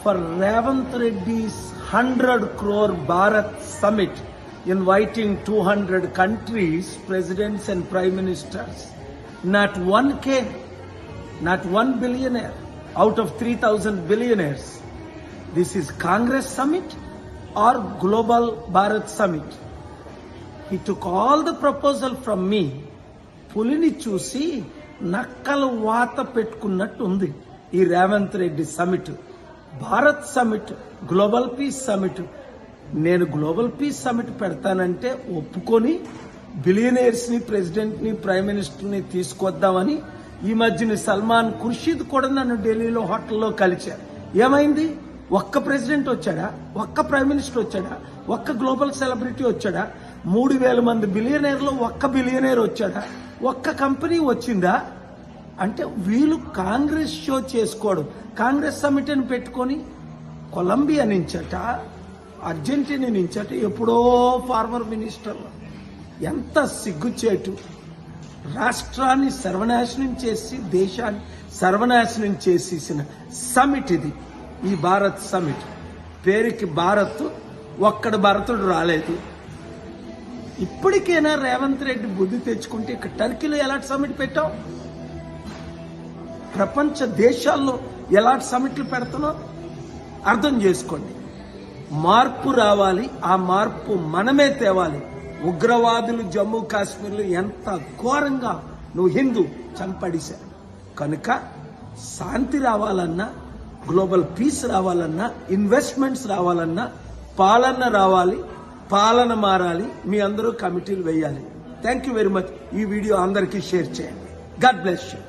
for Ravant Reddy's 100 crore Bharat Summit, inviting 200 countries, presidents and prime ministers. Not one came, not one billionaire out of 3,000 billionaires. This is Congress Summit or Global Bharat Summit. He took all the proposal from me. పులిని చూసి నక్కలు వాత పెట్టుకున్నట్టు ఉంది ఈ Revanth Reddy summit. Bharat summit, global peace summit. నేను global peace summit పెడతానంటే ఒప్పుకొని billionaires ని, ప్రెసిడెంట్ ని, ప్రైమ్ మినిస్టర్ ని తీసుకొద్దామని ఈ మధ్యన సల్మాన్ ఖుర్షీద్ కూడా నన్ను ఢిల్లీలో హోటల్లో కలిశారు. ఏమైంది? ఒక్క ప్రెసిడెంట్ వచ్చాడా? ఒక్క ప్రైమ్ మినిస్టర్ వచ్చాడా? ఒక్క గ్లోబల్ సెలబ్రిటీ వచ్చాడా? 3,000 మంది బిలియనీర్లో ఒక్క బిలియనీర్ వచ్చాడా? ఒక్క కంపెనీ వచ్చిందా? అంటే వీళ్ళు కాంగ్రెస్ షో చేసుకోవడం. కాంగ్రెస్ సమిట్ అని పెట్టుకొని కొలంబియా నుంచట, అర్జెంటీనా నుంచట ఎప్పుడో ఫార్మర్ మినిస్టర్. ఎంత సిగ్గుచేటు! రాష్ట్రాన్ని సర్వనాశనం చేసి దేశాన్ని సర్వనాశనం చేసేసిన సమిట్ ఇది, ఈ భారత్ సమిట్. పేరుకి భారత్, ఒక్కడ భరతుడు రాలేదు. ఇప్పటికైనా రేవంత్ రెడ్డి బుద్ధి తెచ్చుకుంటే ఇక్కడ టర్కీలో ఎలాంటి సమిట్ పెట్టావు? ప్రపంచ దేశాల్లో ఎలాంటి సమిట్లు పెడుతున్నావు? అర్థం చేసుకోండి. మార్పు రావాలి, ఆ మార్పు మనమే తేవాలి. ఉగ్రవాదులు జమ్మూ కాశ్మీర్లో ఎంత ఘోరంగా నువ్వు హిందూ చంపడిశారు. కనుక శాంతి రావాలన్నా, గ్లోబల్ పీస్ రావాలన్నా, ఇన్వెస్ట్మెంట్స్ రావాలన్నా పాలన రావాలి, పాలన మారాలి. మీ అందరూ కమిటీలు వేయాలి. Thank you very much. ఈ వీడియో అందరికీ షేర్ చేయండి. God bless you.